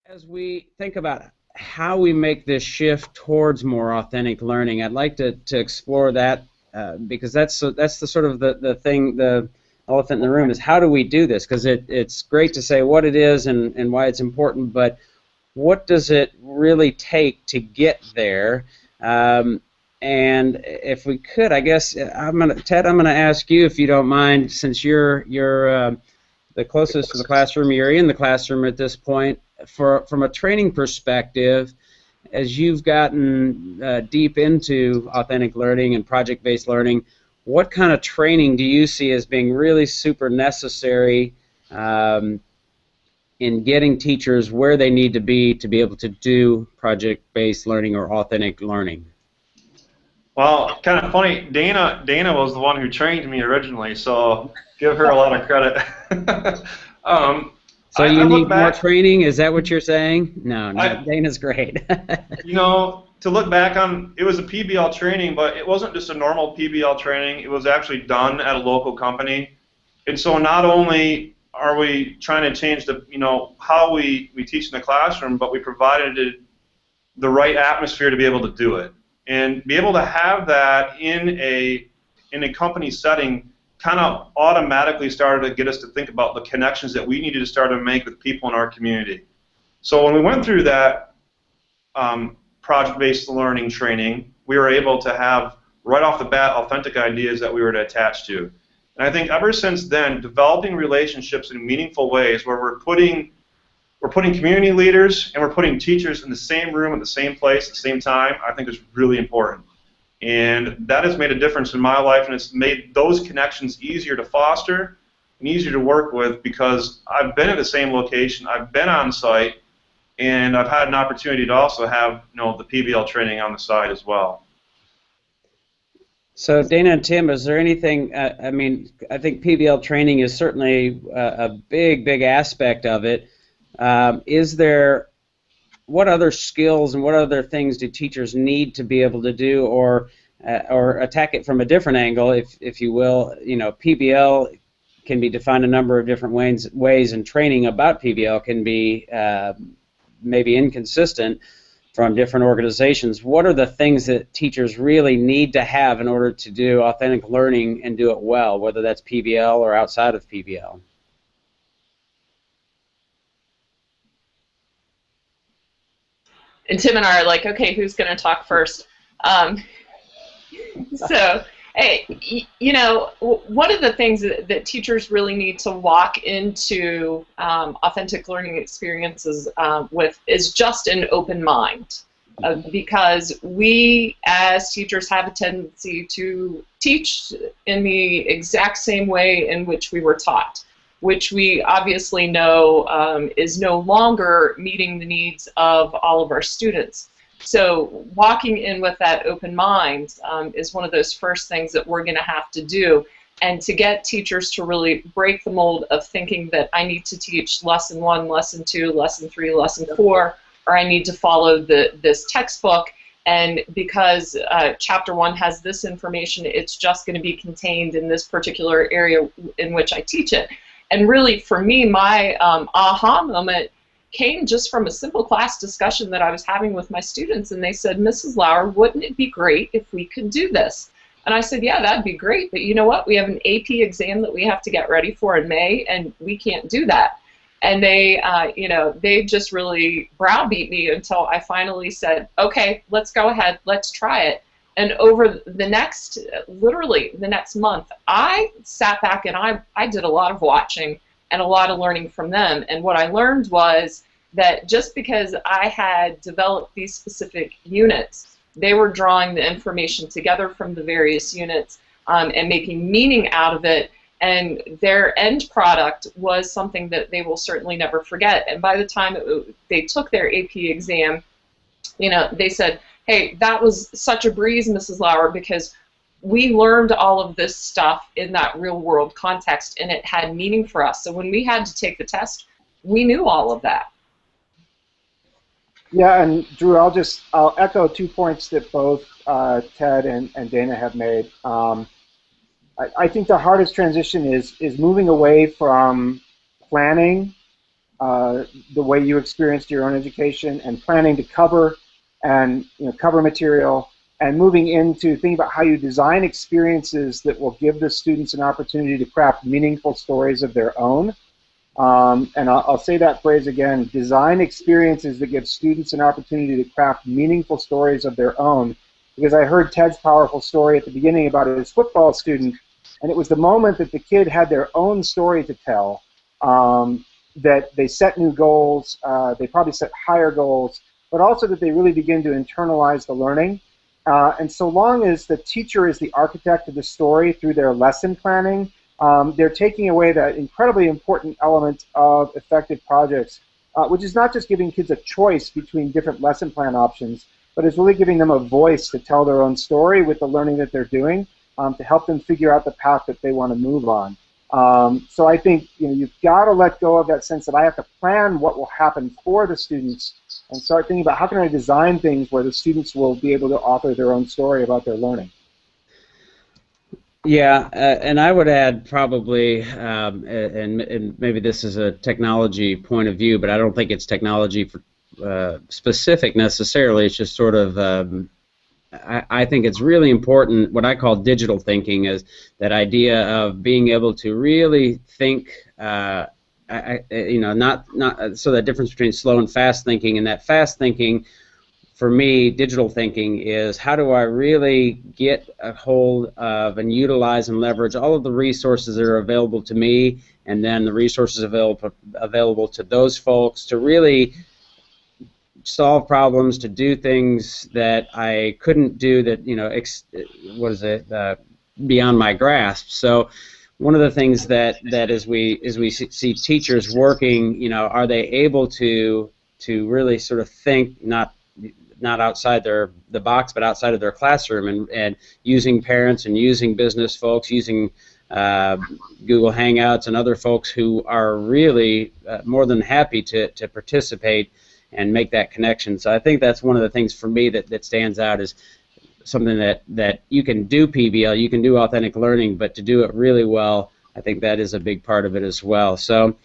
As we think about how we make this shift towards more authentic learning, I'd like to explore that because that's the sort of the thing, the elephant in the room is how do we do this? Because it's great to say what it is and why it's important, but what does it really take to get there? And if we could, I guess Ted, I'm gonna ask you if you don't mind, since you're the closest to the classroom, you're in the classroom at this point. From a training perspective, as you've gotten deep into authentic learning and project-based learning, what kind of training do you see as being really super necessary in getting teachers where they need to be able to do project-based learning or authentic learning? Well, kind of funny, Dana was the one who trained me originally, so give her a lot of credit. So you need more training? Is that what you're saying? No, Dana's great. You know, to look back on, it was a PBL training, but it wasn't just a normal PBL training. It was actually done at a local company. And so not only are we trying to change the, how we teach in the classroom, but we provided the right atmosphere to be able to do it. And be able to have that in a company setting kind of automatically started to get us to think about the connections that we needed to start to make with people in our community. So when we went through that project-based learning training, we were able to have right off the bat authentic ideas that we were to attach to. And I think ever since then, developing relationships in meaningful ways where we're putting community leaders and we're putting teachers in the same room at the same place at the same time, I think is really important. And that has made a difference in my life, and it's made those connections easier to foster and easier to work with because I've been at the same location, I've been on site, and I've had an opportunity to also have the PBL training on the side as well. So Dana and Tim, is there anything, I mean, I think PBL training is certainly a big aspect of it. What other skills and what other things do teachers need to be able to do, or attack it from a different angle, if you will? PBL can be defined a number of different ways, and training about PBL can be maybe inconsistent from different organizations. What are the things that teachers really need to have in order to do authentic learning and do it well, whether that's PBL or outside of PBL? And Tim and I are like, okay, who's going to talk first? So, hey, one of the things that teachers really need to walk into authentic learning experiences with is just an open mind. Because we, as teachers, have a tendency to teach in the exact same way in which we were taught, which we obviously know is no longer meeting the needs of all of our students. So walking in with that open mind is one of those first things that we're going to have to do. And to get teachers to really break the mold of thinking that I need to teach lesson 1, lesson 2, lesson 3, lesson 4, or I need to follow this textbook, and because chapter 1 has this information, it's just going to be contained in this particular area in which I teach it. And really, for me, my aha moment came just from a simple class discussion that I was having with my students, and they said, Mrs. Lauer, wouldn't it be great if we could do this? And I said, yeah, that'd be great, but you know what? We have an AP exam that we have to get ready for in May, and we can't do that. And they, they just really browbeat me until I finally said, okay, let's go ahead, let's try it. And over the next, literally the next month, I sat back and I did a lot of watching and a lot of learning from them. And what I learned was that just because I had developed these specific units, they were drawing the information together from the various units and making meaning out of it. And their end product was something that they will certainly never forget. And by the time they took their AP exam, they said, hey, that was such a breeze, Mrs. Lauer, because we learned all of this stuff in that real-world context, and it had meaning for us. So when we had to take the test, we knew all of that. Yeah, and Drew, I'll echo 2 points that both Ted and Dana have made. I think the hardest transition is moving away from planning the way you experienced your own education, and planning to cover and cover material, and moving into thinking about how you design experiences that will give the students an opportunity to craft meaningful stories of their own. And I'll say that phrase again: design experiences that give students an opportunity to craft meaningful stories of their own. Because I heard Ted's powerful story at the beginning about his football student, and it was the moment that the kid had their own story to tell, that they set new goals, they probably set higher goals, but also that they really begin to internalize the learning. And so long as the teacher is the architect of the story through their lesson planning, they're taking away that incredibly important element of effective projects, which is not just giving kids a choice between different lesson plan options, but is really giving them a voice to tell their own story with the learning that they're doing, to help them figure out the path that they want to move on. So I think you've got to let go of that sense that I have to plan what will happen for the students, and start thinking about how can I design things where the students will be able to author their own story about their learning. Yeah, and I would add probably, and maybe this is a technology point of view, but I don't think it's technology for, specific necessarily. It's just sort of, I think it's really important. What I call digital thinking is that idea of being able to really think, not so that difference between slow and fast thinking, and that fast thinking, for me, digital thinking is how do I really get a hold of and utilize and leverage all of the resources that are available to me, and then the resources available to those folks to really solve problems, to do things that I couldn't do, that beyond my grasp. So one of the things that as we see teachers working, are they able to really sort of think not outside the box, but outside of their classroom, and using parents and using business folks, using Google Hangouts and other folks who are really more than happy to participate and make that connection. So I think that's one of the things for me that stands out, is something that you can do PBL, you can do authentic learning, but to do it really well, I think that is a big part of it as well. So